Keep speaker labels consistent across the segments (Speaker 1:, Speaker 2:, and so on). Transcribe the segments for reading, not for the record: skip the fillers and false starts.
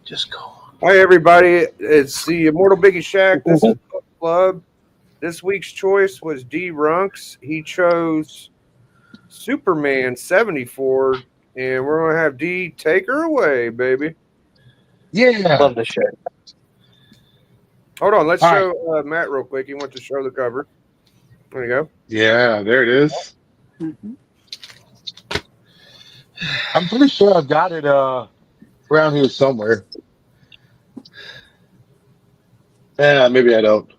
Speaker 1: Just go.
Speaker 2: Hi, everybody. It's the Immortal Biggie Shack. This is Book Club. This week's choice was D. Runks. He chose Superman 74, and we're going to have D take her away, baby.
Speaker 3: Yeah.
Speaker 4: Love the show.
Speaker 2: Hold on. Let's
Speaker 3: All
Speaker 2: show Matt real quick. He wants to show the cover. There you go.
Speaker 3: Yeah, there it is.
Speaker 1: Mhm.
Speaker 3: I'm pretty sure I've got it around here somewhere. Yeah, maybe I don't.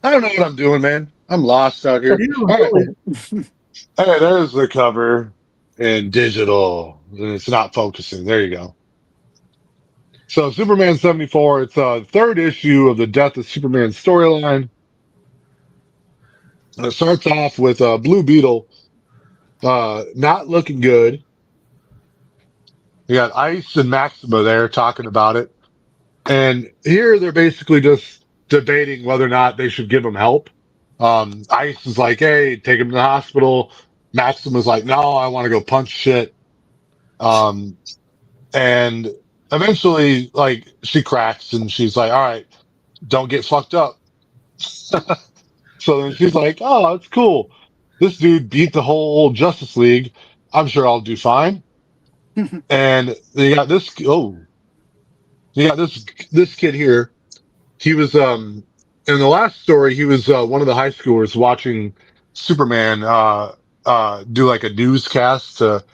Speaker 3: I don't know what I'm doing, man. I'm lost out here.
Speaker 4: You
Speaker 3: All right.
Speaker 4: really-
Speaker 3: All right, there's the cover in digital. It's not focusing. There you go. So Superman 74, it's a third issue of the Death of Superman storyline. And it starts off with Blue Beetle not looking good. You got Ice and Maxima there talking about it. And here they're basically just debating whether or not they should give him help. Ice is like, hey, take him to the hospital. Maxima's like, no, I want to go punch shit. Um, and eventually, like, she cracks and she's like, all right, don't get fucked up. So then she's like, oh, that's cool. This dude beat the whole Justice League. I'm sure I'll do fine. And they got this, oh, you got this kid here. He was in the last story, he was one of the high schoolers watching Superman do like a newscast to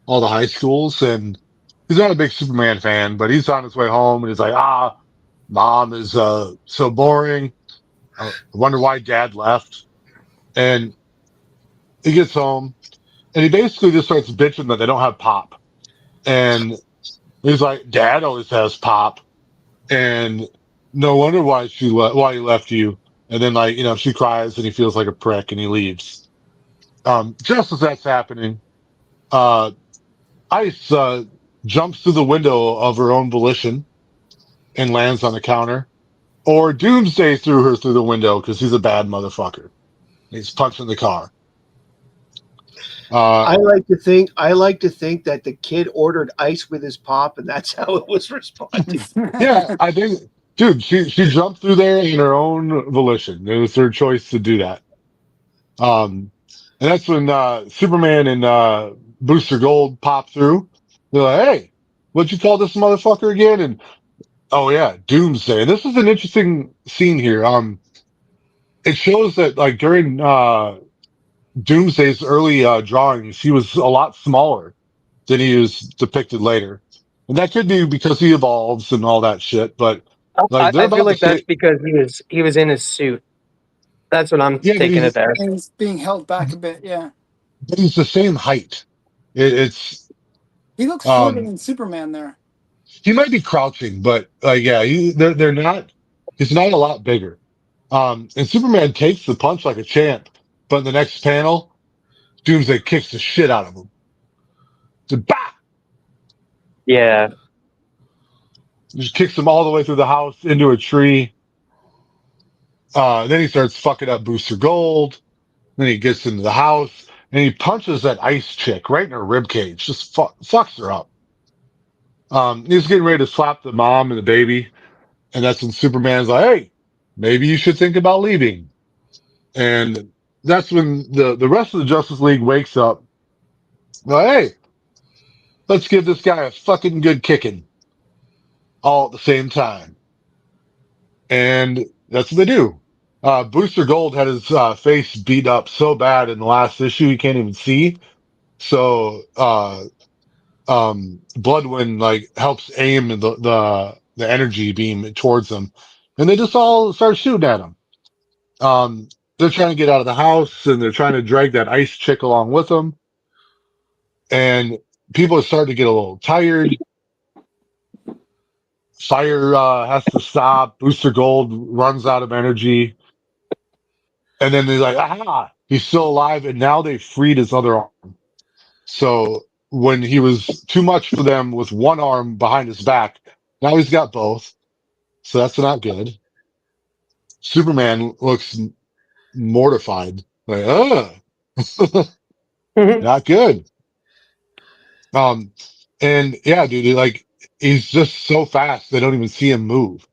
Speaker 3: all the high schools, and he's not a big Superman fan, but he's on his way home and he's like, mom is so boring. I wonder why dad left. And he gets home and he basically just starts bitching that they don't have pop. And he's like, dad always has pop. And no wonder why why he left you. And then, like, she cries and he feels like a prick and he leaves. Just as that's happening, uh, Ice, jumps through the window of her own volition and lands on the counter. Or Doomsday threw her through the window because he's a bad motherfucker. He's punching the car.
Speaker 1: I like to think that the kid ordered ice with his pop, and that's how it was responding.
Speaker 3: Yeah, I think, dude, she jumped through there in her own volition. It was her choice to do that. And that's when Superman and Booster Gold pop through. They're like, "Hey, what'd you call this motherfucker again?" And oh yeah, Doomsday. And this is an interesting scene here. It shows that like during Doomsday's early drawings, he was a lot smaller than he was depicted later, and that could be because he evolves and all that shit. But like they're
Speaker 4: I feel
Speaker 3: about to
Speaker 4: like that's
Speaker 3: say,
Speaker 4: because he was in his suit. That's what I'm
Speaker 3: yeah,
Speaker 4: taking it as.
Speaker 5: And he's being held back a bit. Yeah,
Speaker 3: but he's the same height. It's
Speaker 5: he looks shorter
Speaker 3: um
Speaker 5: than Superman there.
Speaker 3: he might be crouching, but yeah, they're not. He's not a lot bigger. And Superman takes the punch like a champ, but in the next panel, Doomsday kicks the shit out of him. Bah!
Speaker 4: Yeah.
Speaker 3: Just kicks him all the way through the house into a tree. Then he starts fucking up Booster Gold. Then he gets into the house and he punches that ice chick right in her rib cage. Just fucks her up. He's getting ready to slap the mom and the baby. And that's when Superman's like, hey, maybe you should think about leaving. And that's when the rest of the Justice League wakes up. Like, hey, let's give this guy a fucking good kicking all at the same time. And that's what they do. Booster Gold had his face beat up so bad in the last issue he can't even see. So Bloodwind like helps aim the energy beam towards them, and they just all start shooting at him. They're trying to get out of the house and they're trying to drag that ice chick along with them. And people are starting to get a little tired. Fire has to stop. Booster Gold runs out of energy. And then they're like, aha, he's still alive. And now they freed his other arm. So when he was too much for them with one arm behind his back, now he's got both. So that's not good. Superman looks mortified. Like, not good. And yeah, dude, like he's just so fast they don't even see him move.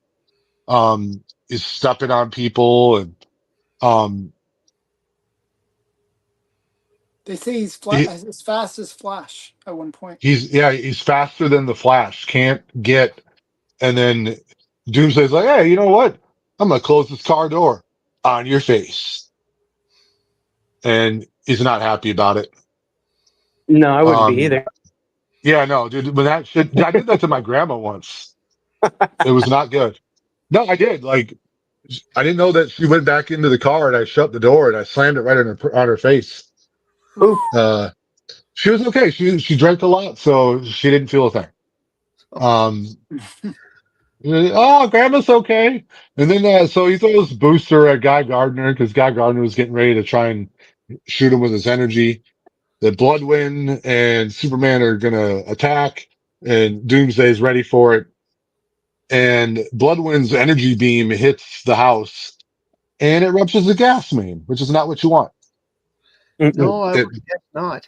Speaker 3: He's stepping on people, and um,
Speaker 5: They say he's
Speaker 3: he,
Speaker 5: as fast as Flash at one point.
Speaker 3: he's faster than the Flash. Can't get, and then Doomsday's like, hey, you know what? I'm gonna close this car door on your face, and he's not happy about it.
Speaker 4: No, I wouldn't be
Speaker 3: Um,
Speaker 4: either.
Speaker 3: yeah, no, dude, when that shit, I did that to my grandma once. It was not good. No, I did. Like, I didn't know that she went back into the car, and I shut the door and I slammed it right on her face.
Speaker 4: Oof.
Speaker 3: She was okay. She drank a lot, so she didn't feel a thing. Um, oh, grandma's okay. And then so he throws Booster at Guy Gardner because Guy Gardner was getting ready to try and shoot him with his energy. The Bloodwind and Superman are gonna attack, and Doomsday's ready for it. And Bloodwind's energy beam hits the house, and it ruptures the gas main, which is not what you want.
Speaker 4: Mm-mm.
Speaker 1: No, I
Speaker 3: It,
Speaker 1: would guess not.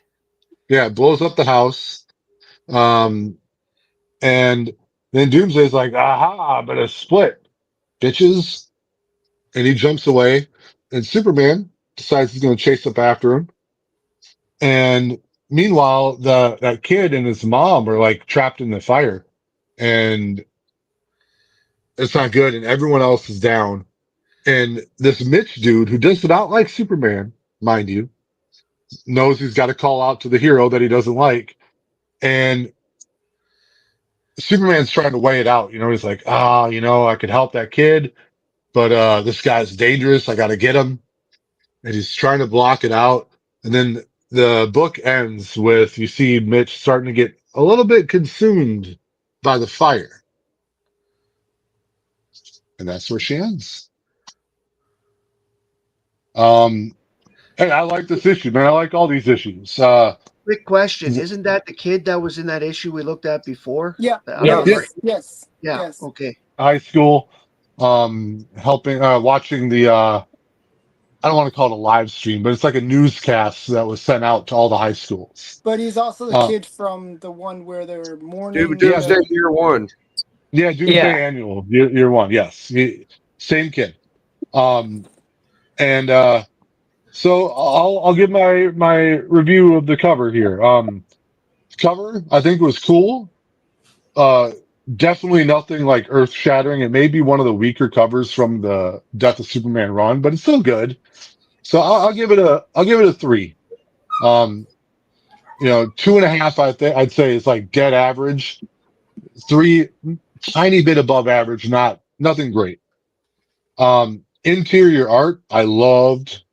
Speaker 3: yeah, it blows up the house. And then Doomsday's like, aha, but it's split, bitches. And he jumps away, and Superman decides he's going to chase up after him. And meanwhile, that kid and his mom are like trapped in the fire, and it's not good. And everyone else is down. And this Mitch dude, who does not like Superman, mind you, knows he's got to call out to the hero that he doesn't like. And Superman's trying to weigh it out. He's like, I could help that kid, but this guy's dangerous. I got to get him. And he's trying to block it out. And then the book ends with you see Mitch starting to get a little bit consumed by the fire. And that's where she ends. Hey, I like this issue, man. I like all these issues.
Speaker 1: Quick question: isn't that the kid that was in that issue we looked at before?
Speaker 5: Yeah.
Speaker 4: Yeah.
Speaker 5: Yes.
Speaker 1: Yeah.
Speaker 5: Yes.
Speaker 1: Okay.
Speaker 3: high school, helping, watching the, I don't want to call it a live stream, but it's like a newscast that was sent out to all the high schools.
Speaker 5: But he's also the
Speaker 3: Uh,
Speaker 5: kid from the one where they're mourning.
Speaker 2: Doomsday Year One.
Speaker 3: Yeah, Doomsday
Speaker 4: Yeah.
Speaker 3: Annual, year one. Yes. Same kid. And so I'll give my review of the cover here. Cover, I think was cool. Definitely nothing like earth shattering. It may be one of the weaker covers from the Death of Superman run, but it's still good. So I'll give it a 3. 2.5, I'd say is like dead average. 3, tiny bit above average, nothing great. Interior art, I loved.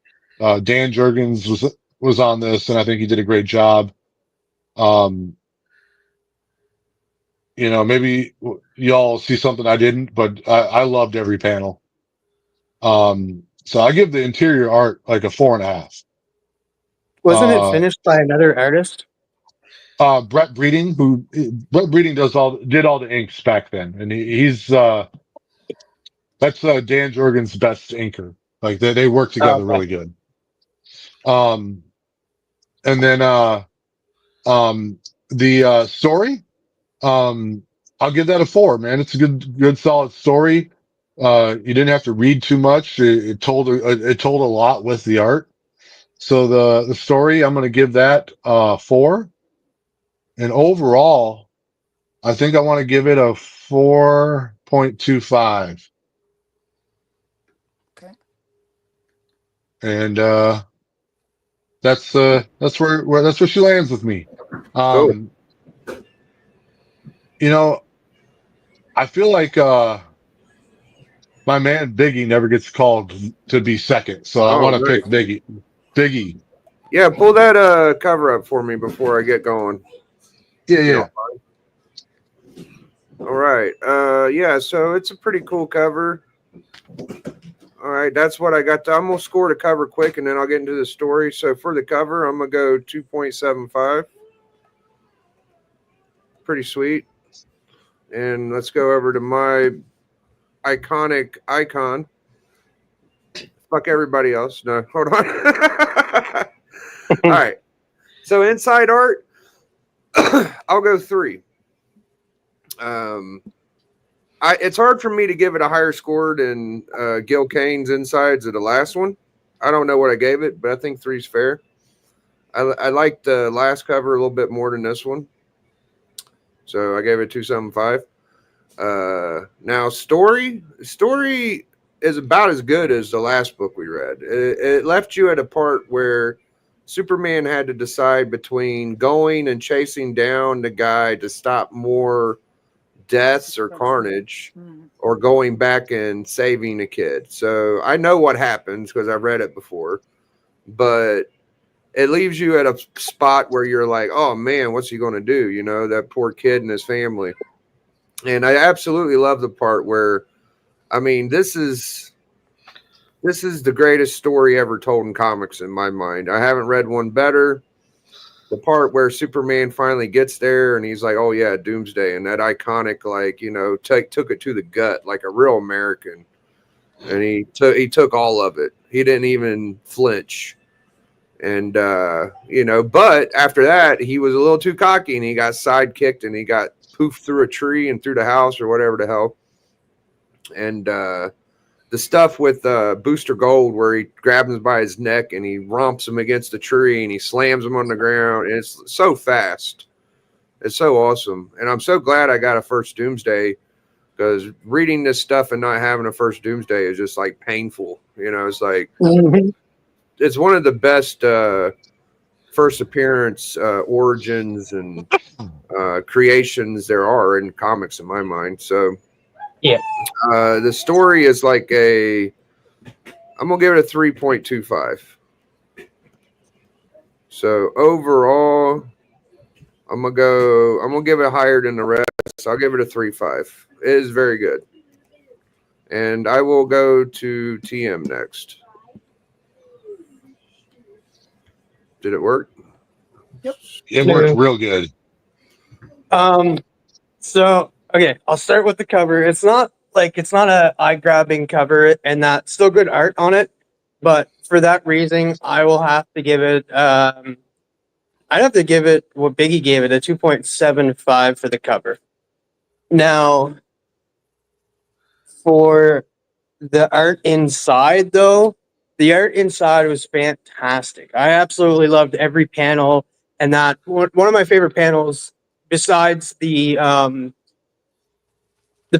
Speaker 3: Dan Jurgens was on this, and I think he did a great job. Maybe y'all see something I didn't, but I loved every panel. So I give the interior art like a 4.5.
Speaker 4: Wasn't it finished by another artist?
Speaker 3: Brett Breeding did all the inks back then, and he's that's Dan Jurgens' best inker. Like they work together
Speaker 4: Okay.
Speaker 3: really good. And then the story, I'll give that a 4, man. It's a good solid story. You didn't have to read too much. It told a lot with the art. So the story, I'm going to give that 4. And overall, I think I want to give it a 4.25.
Speaker 5: Okay.
Speaker 3: And that's where she lands with me.
Speaker 2: Cool.
Speaker 3: I feel like my man Biggie never gets called to be second, so I want to
Speaker 2: nice.
Speaker 3: pick Biggie. Biggie.
Speaker 2: Yeah, pull that cover up for me before I get going.
Speaker 3: Yeah.
Speaker 2: All right. Yeah, so it's a pretty cool cover. All right, that's what I got. I'm going to score the cover quick, and then I'll get into the story. So for the cover, I'm going to go 2.75. Pretty sweet. And let's go over to my iconic icon. Fuck everybody else. No, hold on. All right. So inside art, I'll go 3. It's hard for me to give it a higher score than Gil Kane's Insides of the last one. I don't know what I gave it, but I think 3's fair. I liked the last cover a little bit more than this one, so I gave it 2.75. Now story is about as good as the last book we read. It left you at a part where Superman had to decide between going and chasing down the guy to stop more deaths or carnage, or going back and saving a kid. So I know what happens because I've read it before, but it leaves you at a spot where you're like, oh man, what's he going to do? You know, that poor kid and his family. And I absolutely love the part where, I mean, this is the greatest story ever told in comics in my mind. I haven't read one better. The part where Superman finally gets there and he's like, oh yeah, Doomsday, and that iconic, like, you know, took it to the gut like a real American. And he took all of it. He didn't even flinch. And you know, but after that, he was a little too cocky and he got sidekicked and he got poofed through a tree and through the house or whatever the hell. And the stuff with Booster Gold where he grabs him by his neck and he romps him against the tree and he slams him on the ground. And it's so fast. It's so awesome. And I'm so glad I got a first Doomsday, because reading this stuff and not having a first Doomsday is just like painful. You know, it's like, it's one of the best first appearance origins and creations there are in comics in my mind. So
Speaker 4: Yeah.
Speaker 2: the story is like I'm gonna give it a 3.25. So overall, I'm gonna give it higher than the rest. I'll give it a 3.5. It is very good. And I will go to TM next. Did it work?
Speaker 3: It worked real good.
Speaker 4: So okay, I'll start with the cover. It's not a eye-grabbing cover, and that's still good art on it. But for that reason, I will have to give it. I'd have to give it what Biggie gave it, a 2.75 for the cover. Now, for the art inside, though, the art inside was fantastic. I absolutely loved every panel, and that one of my favorite panels, besides the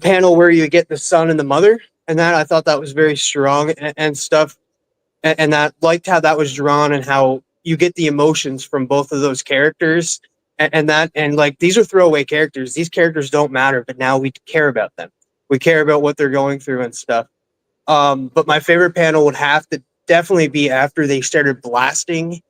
Speaker 4: panel where you get the son and the mother, and that I thought that was very strong and stuff, and that liked how that was drawn and how you get the emotions from both of those characters, and like these are throwaway characters. These characters don't matter, but now we care about them. We care about what they're going through and stuff. But my favorite panel would have to definitely be after they started blasting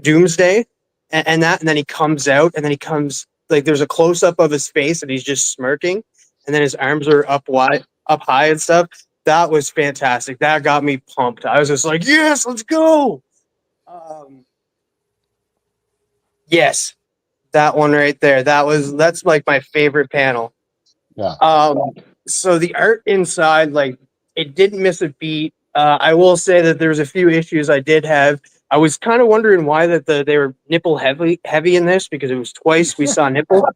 Speaker 4: Doomsday, and then he comes out, and then he comes, like, there's a close up of his face and he's just smirking, and then his arms are up high and stuff. That was fantastic. That got me pumped. I was just like, yes, let's go. Yes, that one right there. That's like my favorite panel.
Speaker 3: Yeah.
Speaker 4: So the art inside, like, it didn't miss a beat. I will say that there's a few issues I did have. I was kind of wondering why that they were nipple heavy in this, because it was twice we saw nipple.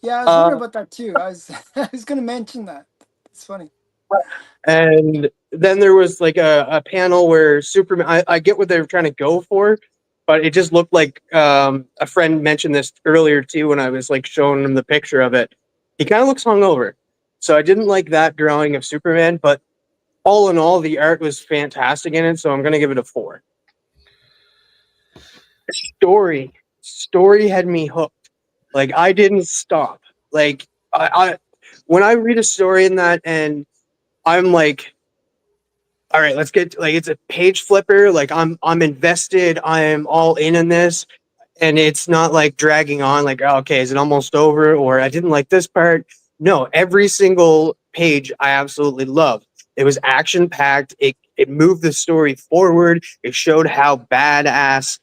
Speaker 5: Yeah, I was wondering about that too. I was going to mention that. It's funny.
Speaker 4: And then there was like a panel where Superman, I get what they were trying to go for, but it just looked like a friend mentioned this earlier too when I was like showing him the picture of it. He kind of looks hungover. So I didn't like that drawing of Superman, but all in all, the art was fantastic in it, so I'm going to give it a 4. Story had me hooked. Like, I didn't stop. Like, I when I read a story in that, and I'm like, all right, let's get, like, it's a page flipper. Like, I'm invested. I'm all in this, and it's not like dragging on. Like, oh, okay, is it almost over? Or I didn't like this part. No, every single page I absolutely loved. It was action packed. It moved the story forward. It showed how badass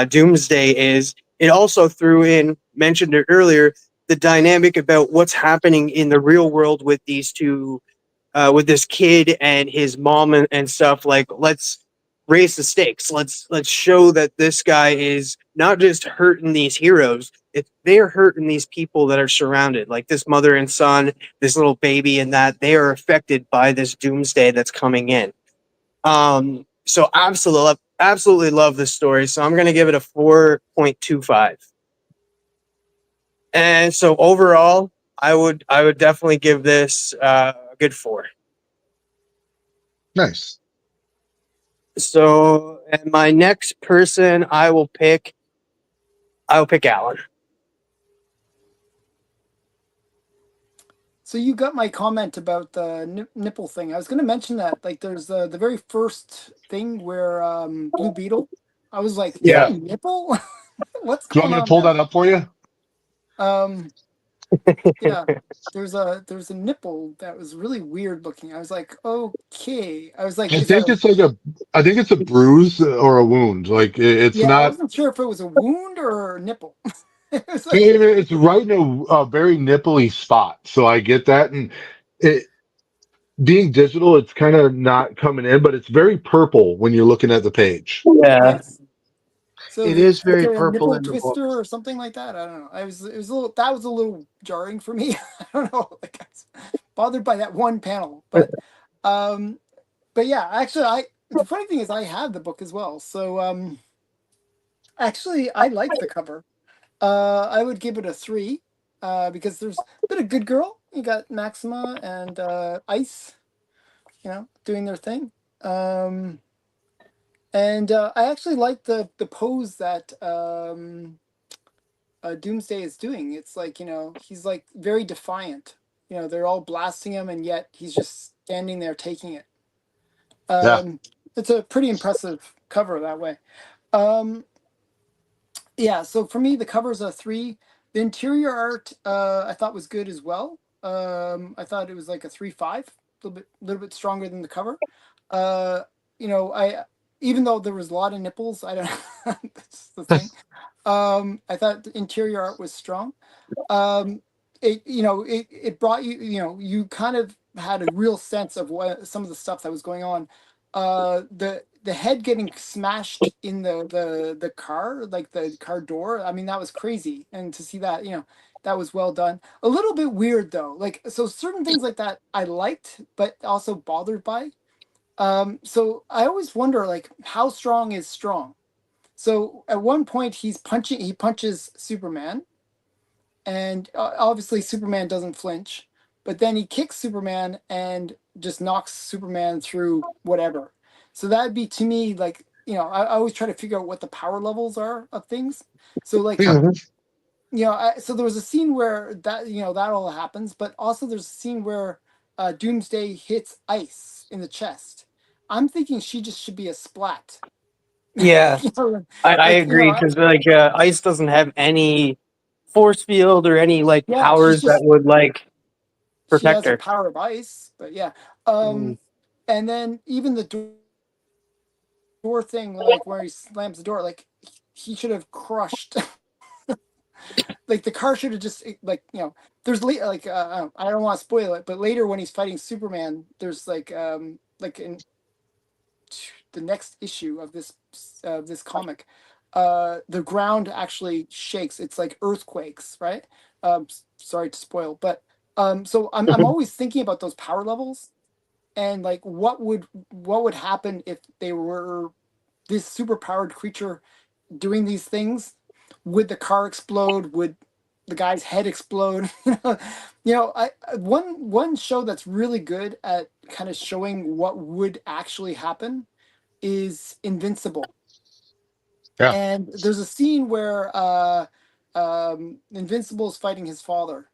Speaker 4: Doomsday is. It also threw in, mentioned it earlier, the dynamic about what's happening in the real world with these two, with this kid and his mom and stuff. Like, let's raise the stakes. Let's show that this guy is not just hurting these heroes, they're hurting these people that are surrounded, like this mother and son, this little baby, and that they are affected by this doomsday that's coming in. So absolutely love this story. So I'm gonna give it a 4.25. And so overall, I would definitely give this a good 4.
Speaker 3: Nice.
Speaker 4: So, and my next person I will pick Alan.
Speaker 5: So you got my comment about the nipple thing. I was going to mention that, like, there's the very first thing where Blue Beetle. I was like, is that a nipple? What's
Speaker 3: Do you want
Speaker 5: going
Speaker 3: me to
Speaker 5: on
Speaker 3: pull
Speaker 5: there?
Speaker 3: that up for you?
Speaker 5: Yeah, there's a nipple that was really weird looking. I was like, okay. I was like,
Speaker 3: I
Speaker 5: is that
Speaker 3: think
Speaker 5: a,
Speaker 3: it's like I think it's a bruise or a wound. Like it's
Speaker 5: yeah, I
Speaker 3: not.
Speaker 5: wasn't sure if it was a wound or a nipple. It was like,
Speaker 3: It's right in a very nipply spot. So I get that, and it being digital, it's kind of not coming in, but it's very purple when you're looking at the page.
Speaker 4: Yeah.
Speaker 5: yes. So
Speaker 1: It is
Speaker 5: like
Speaker 1: very
Speaker 5: a
Speaker 1: purple
Speaker 5: nipple
Speaker 1: in the
Speaker 5: twister
Speaker 1: books.
Speaker 5: or something like that. I don't know. It was a little, that was a little jarring for me. I don't know. Like I was bothered by that one panel, um, but yeah, actually, the funny thing is I have the book as well. So actually, I like the cover. I would give it a 3, because there's a bit of good girl. You got Maxima and Ice, doing their thing. And I actually like the pose that Doomsday is doing. It's like, he's like very defiant. They're all blasting him, and yet he's just standing there taking it.
Speaker 3: Yeah.
Speaker 5: It's a pretty impressive cover that way. Um, yeah, so for me, the cover's a 3. The interior art I thought was good as well. I thought it was like a 3.5, little bit stronger than the cover. Uh, I even though there was a lot of nipples, I don't. That's the thing. I thought the interior art was strong. It brought you, you kind of had a real sense of what some of the stuff that was going on. The head getting smashed in the car, like the car door. I mean, that was crazy, and to see that, that was well done. A little bit weird though, like, so certain things like that I liked, but also bothered by. So I always wonder, like, how strong is strong? So at one point he punches Superman, and obviously Superman doesn't flinch, but then he kicks Superman and just knocks Superman through whatever. So that'd be, to me, like, I always try to figure out what the power levels are of things. So like,
Speaker 3: Yeah.
Speaker 5: so there was a scene where that all happens, but also there's a scene where Doomsday hits Ice in the chest. I'm thinking she just should be a splat.
Speaker 4: Yeah.
Speaker 5: You know,
Speaker 4: I
Speaker 5: like,
Speaker 4: agree, because like Ice doesn't have any force field or any like
Speaker 5: yeah, she's
Speaker 4: powers that
Speaker 5: just,
Speaker 4: would like
Speaker 5: she
Speaker 4: protect
Speaker 5: has a
Speaker 4: her.
Speaker 5: power of ice, but yeah.
Speaker 3: Mm.
Speaker 5: And then even the door thing, like where he slams the door, like he should have crushed. Like the car should have just, like, there's like I don't want to spoil it, but later when he's fighting Superman, there's like in the next issue of this comic, the ground actually shakes. It's like earthquakes, right? Sorry to spoil, but so I'm always thinking about those power levels, and like what would happen if they were this super powered creature doing these things. Would the car explode? Would the guy's head explode? One show that's really good at kind of showing what would actually happen is Invincible.
Speaker 3: Yeah.
Speaker 5: And there's a scene where Invincible is fighting his father,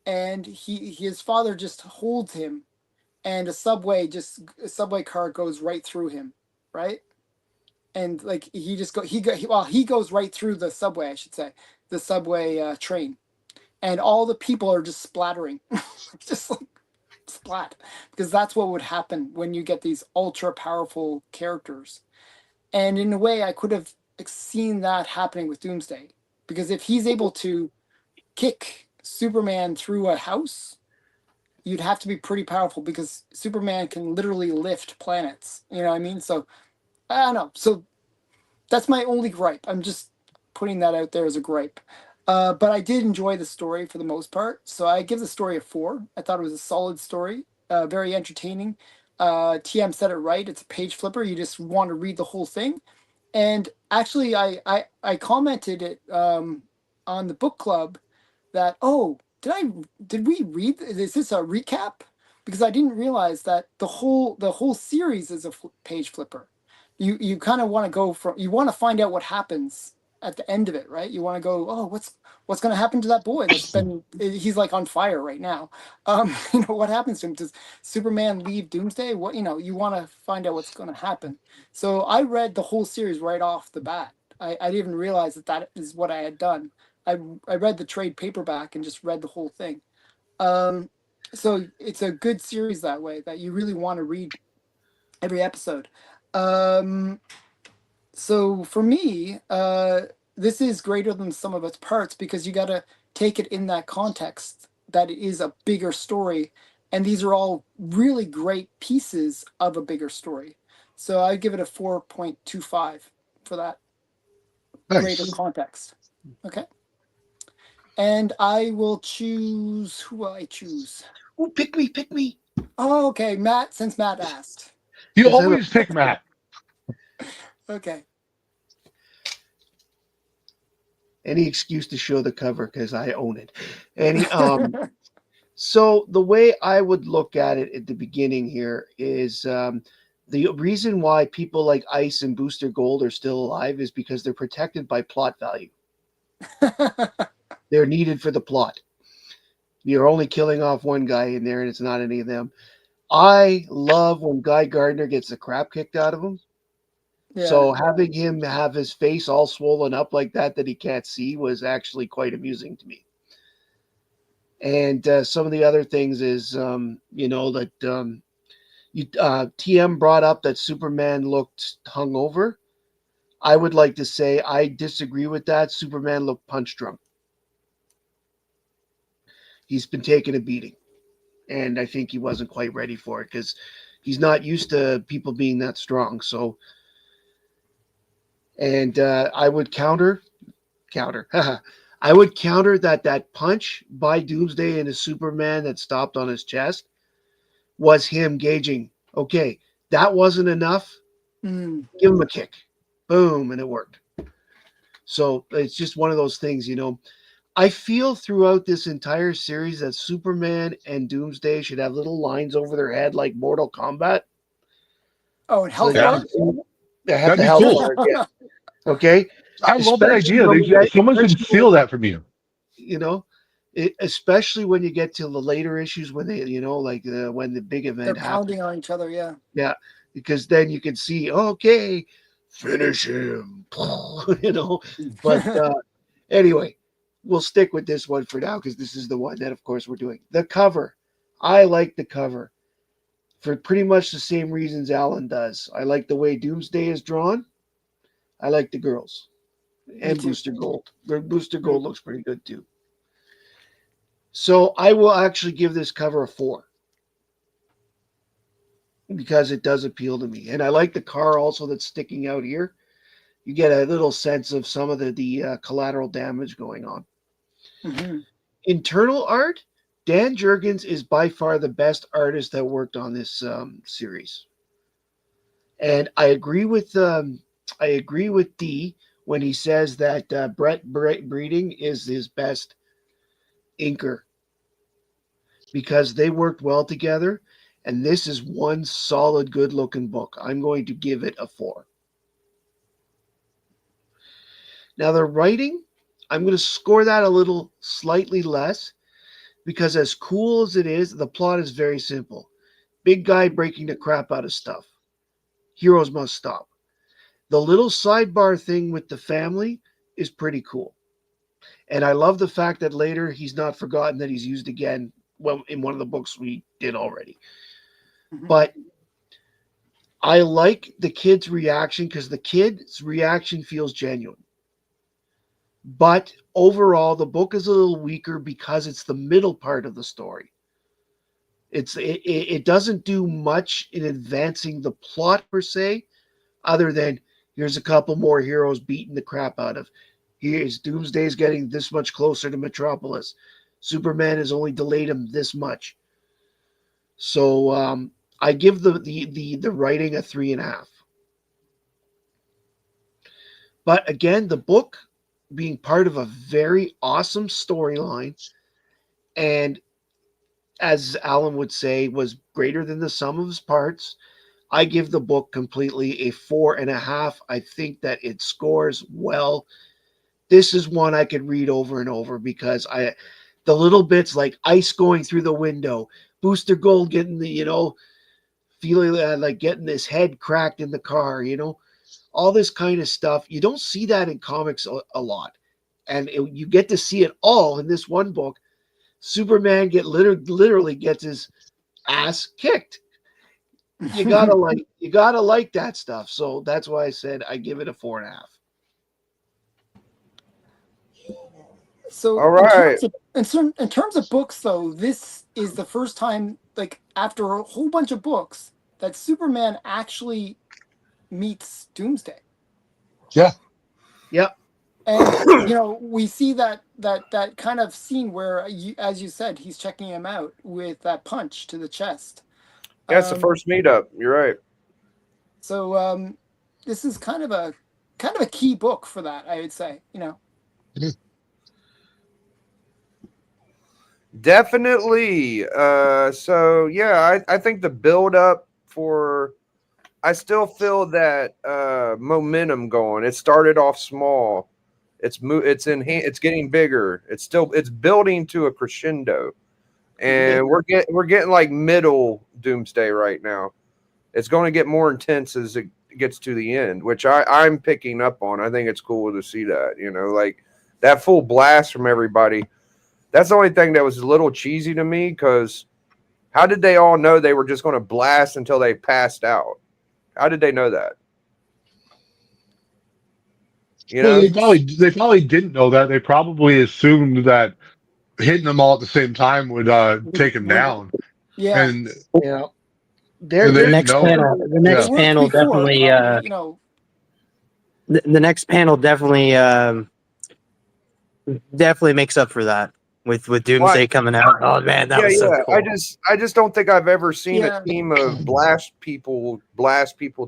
Speaker 5: and his father just holds him, and a subway car goes right through him, right? And like he goes right through the subway, I should say, the subway train, and all the people are just splattering, just like splat, because that's what would happen when you get these ultra powerful characters. And in a way, I could have seen that happening with Doomsday, because if he's able to kick Superman through a house, you'd have to be pretty powerful, because Superman can literally lift planets. You know what I mean? So I don't know. So that's my only gripe. I'm just putting that out there as a gripe. But I did enjoy the story for the most part. So I give the story a 4. I thought it was a solid story, very entertaining. TM said it right. It's a page flipper. You just want to read the whole thing. And actually, I commented it on the book club that, oh, did we read, is this a recap? Because I didn't realize that the whole series is a page flipper. You kind of want to go from, you want to find out what happens at the end of it, right? You want to go, oh, what's going to happen to that boy that's been, he's like on fire right now. What happens to him? Does Superman leave Doomsday? What, you want to find out what's going to happen. So I read the whole series right off the bat. I didn't even realize that is what I had done. I read the trade paperback and just read the whole thing. So it's a good series that way, that you really want to read every episode. So for me, this is greater than some of its parts, because you got to take it in that context, that it is a bigger story, and these are all really great pieces of a bigger story. So I give it a 4.25 for that greater
Speaker 3: Nice.
Speaker 5: context. Okay. And I will choose, who will I choose?
Speaker 1: Oh, pick me.
Speaker 5: Oh, okay, Matt, since Matt asked.
Speaker 3: You
Speaker 1: Yes, I
Speaker 3: always pick Matt.
Speaker 5: Okay.
Speaker 1: Any excuse to show the cover because I own it. So the way I would look at it at the beginning here is the reason why people like Ice and Booster Gold are still alive is because they're protected by plot value. They're needed for the plot. You're only killing off one guy in there, and it's not any of them. I love when Guy Gardner gets the crap kicked out of him.
Speaker 5: Yeah.
Speaker 1: So having him have his face all swollen up like that he can't see was actually quite amusing to me. And some of the other things is, that TM brought up that Superman looked hungover. I would like to say I disagree with that. Superman looked punch drunk. He's been taking a beating, and I think he wasn't quite ready for it because he's not used to people being that strong. So, and I would counter. I would counter that punch by Doomsday and his Superman that stopped on his chest was him gauging, okay, that wasn't enough.
Speaker 5: Mm.
Speaker 1: Give him a kick. Boom, and it worked. So it's just one of those things, I feel throughout this entire series that Superman and Doomsday should have little lines over their head like Mortal Kombat.
Speaker 5: Oh, and
Speaker 1: So
Speaker 5: Hellfire?
Speaker 1: they have
Speaker 3: That'd
Speaker 1: the
Speaker 3: be
Speaker 1: Hellfire.
Speaker 3: cool.
Speaker 1: Yeah. Okay.
Speaker 3: I love that
Speaker 1: Especially
Speaker 3: idea.
Speaker 1: when we get-
Speaker 3: Someone should
Speaker 1: especially
Speaker 3: steal that from you.
Speaker 1: Especially when you get to the later issues when they, when the big
Speaker 5: They're
Speaker 1: event happens.
Speaker 5: pounding on each other, yeah.
Speaker 1: Yeah, because then you can see, okay, finish him, But anyway, we'll stick with this one for now because this is the one that, of course, we're doing. The cover. I like the cover for pretty much the same reasons Alan does. I like the way Doomsday is drawn. I like the girls. And
Speaker 5: too.
Speaker 1: Booster Gold. Booster Gold looks pretty good too. So I will actually give this cover a 4 because it does appeal to me. And I like the car also that's sticking out here. You get a little sense of some of the collateral damage going on.
Speaker 5: Mm-hmm.
Speaker 1: Internal art, Dan Jurgens is by far the best artist that worked on this series. And I agree with D when he says that Brett Breeding is his best inker because they worked well together, and this is one solid, good-looking book. I'm going to give it a 4. Now, the writing, I'm going to score that a little slightly less because as cool as it is, the plot is very simple. Big guy breaking the crap out of stuff. Heroes must stop. The little sidebar thing with the family is pretty cool. And I love the fact that later he's not forgotten that he's used again in one of the books we did already.
Speaker 5: Mm-hmm.
Speaker 1: But I like the kid's reaction because the kid's reaction feels genuine. But overall, the book is a little weaker because it's the middle part of the story. It doesn't do much in advancing the plot per se, other than here's a couple more heroes beating the crap out of. Here's Doomsday's getting this much closer to Metropolis. Superman has only delayed him this much. So I give the writing a 3.5. But again, the book being part of a very awesome storyline, and as Alan would say, was greater than the sum of his parts. I give the book completely a 4.5. I think that it scores well. This is one I could read over and over because the little bits like ice going through the window, Booster Gold getting the, feeling like getting his head cracked in the car, all this kind of stuff. You don't see that in comics a lot. And you get to see it all in this one book. Superman literally gets his ass kicked. You gotta like that stuff. So that's why I said I give it a 4.5.
Speaker 5: So
Speaker 2: All right.
Speaker 5: in terms of books, though, this is the first time, like after a whole bunch of books, that Superman actually meets Doomsday.
Speaker 3: Yeah.
Speaker 1: Yep.
Speaker 5: And we see that kind of scene where, as you said, he's checking him out with that punch to the chest.
Speaker 2: Yeah, it's the first meetup. You're right.
Speaker 5: So this is kind of a key book for that, I would say.
Speaker 2: Definitely. So yeah, I think the build up for, I still feel that momentum going. It started off small. It's getting bigger. It's building to a crescendo, and we're getting like middle Doomsday right now. It's going to get more intense as it gets to the end, which I'm picking up on. I think it's cool to see that, like that full blast from everybody. That's the only thing that was a little cheesy to me, because how did they all know they were just going to blast until they passed out? How did they know that?
Speaker 3: Well, they probably didn't know that. They probably assumed that hitting them all at the same time would take them down.
Speaker 5: Yeah.
Speaker 3: And
Speaker 1: Yeah.
Speaker 4: The next panel. The next
Speaker 5: It worked
Speaker 4: panel
Speaker 5: before,
Speaker 4: definitely. The next panel definitely makes up for that with Doomsday coming out. Oh man, that was so cool.
Speaker 2: I just don't think I've ever seen a team of blast people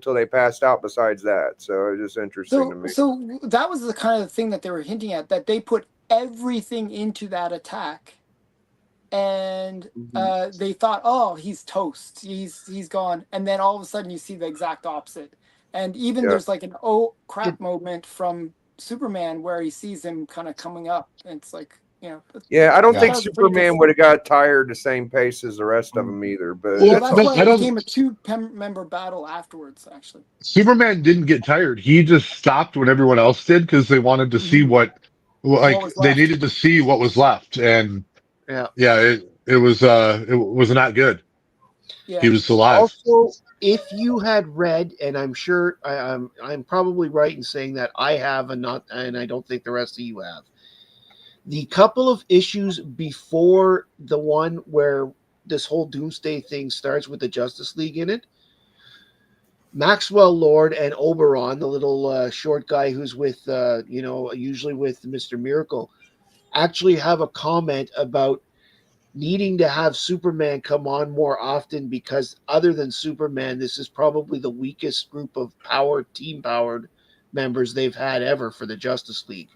Speaker 2: till they passed out. Besides that, so it's just interesting to me.
Speaker 5: So that was the kind of thing that they were hinting at, that they put everything into that attack, and they thought, oh, he's toast, he's gone, and then all of a sudden you see the exact opposite. And even there's like an oh crap moment from Superman where he sees him kind of coming up, and it's like,
Speaker 2: I don't think Superman would have got tired the same pace as the rest of them either. But
Speaker 5: that's why it became a 2-member battle afterwards. Actually,
Speaker 3: Superman didn't get tired. He just stopped when everyone else did, because they wanted to see they needed to see what was left. And it was not good.
Speaker 5: Yeah.
Speaker 3: He was alive.
Speaker 1: Also, if you had read, and I'm sure I'm probably right in saying that I have, and I don't think the rest of you have, the couple of issues before the one where this whole Doomsday thing starts with the Justice League in it, Maxwell Lord and Oberon, the little short guy who's with usually with Mr. Miracle, actually have a comment about needing to have Superman come on more often, because other than Superman, this is probably the weakest group of team-powered members they've had ever for the Justice League.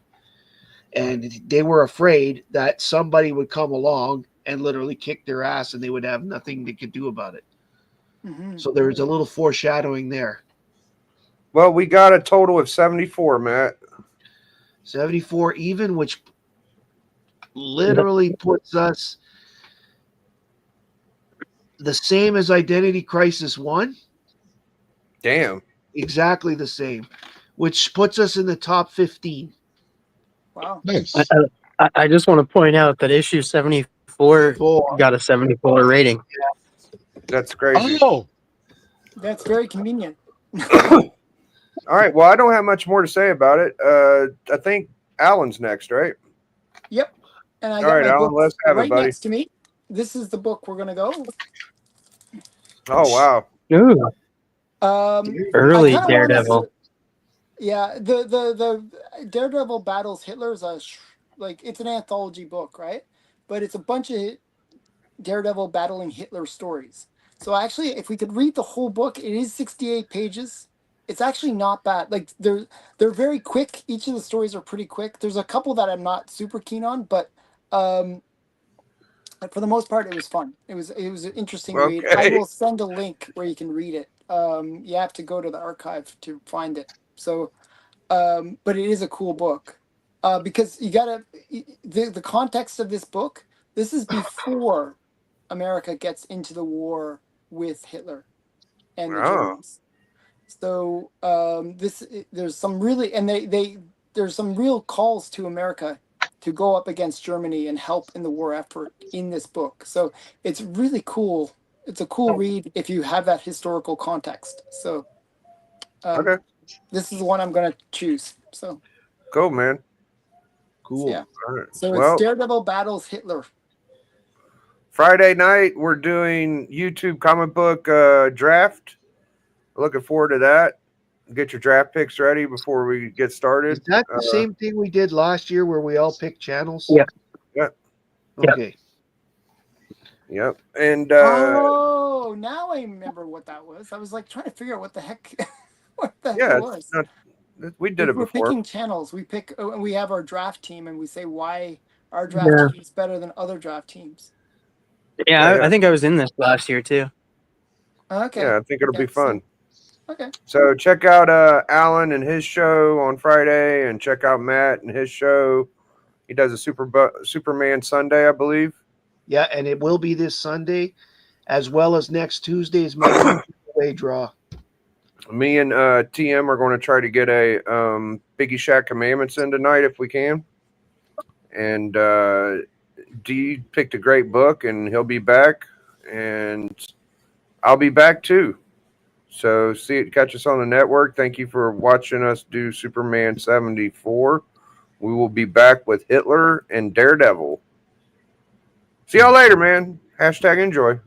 Speaker 1: And they were afraid that somebody would come along and literally kick their ass, and they would have nothing they could do about it. Mm-hmm. So there's a little foreshadowing there.
Speaker 2: Well, we got a total of 74, Matt.
Speaker 1: 74 even, which literally puts us the same as Identity Crisis 1.
Speaker 2: Damn.
Speaker 1: Exactly the same, which puts us in the top 15.
Speaker 5: Wow.
Speaker 3: Nice.
Speaker 4: I just want to point out that issue 74 got a 74 rating.
Speaker 2: That's crazy.
Speaker 3: Oh,
Speaker 5: that's very convenient.
Speaker 2: All right. Well, I don't have much more to say about it. I think Alan's next, right?
Speaker 5: Yep. And I
Speaker 2: All right,
Speaker 5: got my
Speaker 2: Alan,
Speaker 5: book
Speaker 2: let's have
Speaker 5: right
Speaker 2: it, buddy.
Speaker 5: next to me. This is the book we're going to go.
Speaker 2: Oh, wow.
Speaker 4: Ooh. Early
Speaker 5: I kinda wanna
Speaker 4: Daredevil.
Speaker 5: s- Yeah, the Daredevil battles Hitler's like it's an anthology book, right? But it's a bunch of Daredevil battling Hitler stories. So actually, if we could read the whole book, it is 68 pages. It's actually not bad. Like they're very quick. Each of the stories are pretty quick. There's a couple that I'm not super keen on, but um, for the most part, it was fun. It was an interesting read. I
Speaker 2: Okay.
Speaker 5: will send a link where you can read it. You have to go to the archive to find it. So, but it is a cool book because you gotta the context of this book. This is before America gets into the war with Hitler and the
Speaker 2: Oh,
Speaker 5: Germans. So there's some really and they there's some real calls to America to go up against Germany and help in the war effort in this book. So it's really cool. It's a cool read if you have that historical context. So
Speaker 2: okay.
Speaker 5: this is the one I'm gonna choose. So
Speaker 2: Cool, man.
Speaker 1: Cool.
Speaker 5: yeah.
Speaker 2: All right.
Speaker 5: So it's
Speaker 2: Well,
Speaker 5: Daredevil battles Hitler.
Speaker 2: Friday night we're doing YouTube comic book draft. Looking forward to that. Get your draft picks ready before we get
Speaker 1: Is
Speaker 2: started.
Speaker 1: that the same thing we did last year where we all picked channels?
Speaker 4: Yeah.
Speaker 2: Yeah.
Speaker 1: Okay.
Speaker 2: Yep. And
Speaker 5: Oh, now I remember what that was. I was like trying to figure out what the heck what the heck
Speaker 2: yeah,
Speaker 5: it
Speaker 2: it's
Speaker 5: was.
Speaker 2: not, we did it
Speaker 5: We're
Speaker 2: before.
Speaker 5: picking channels. We have our draft team, and we say why our draft
Speaker 4: Yeah.
Speaker 5: team is better than other draft teams.
Speaker 4: Yeah,
Speaker 2: Yeah.
Speaker 4: I think I was in this last year too.
Speaker 5: Okay.
Speaker 2: Yeah, I think it'll be
Speaker 5: Okay,
Speaker 2: fun.
Speaker 5: Okay.
Speaker 2: So check out Alan and his show on Friday, and check out Matt and his show. He does a Superman Sunday, I believe.
Speaker 1: Yeah, and it will be this Sunday, as well as next Tuesday's my giveaway draw.
Speaker 2: Me and TM are going to try to get a Biggie Shack Commandments in tonight if we can. And D picked a great book, and he'll be back, and I'll be back too. So catch us on the network. Thank you for watching us do Superman 74. We will be back with Hitler and Daredevil. See y'all later, man. #enjoy.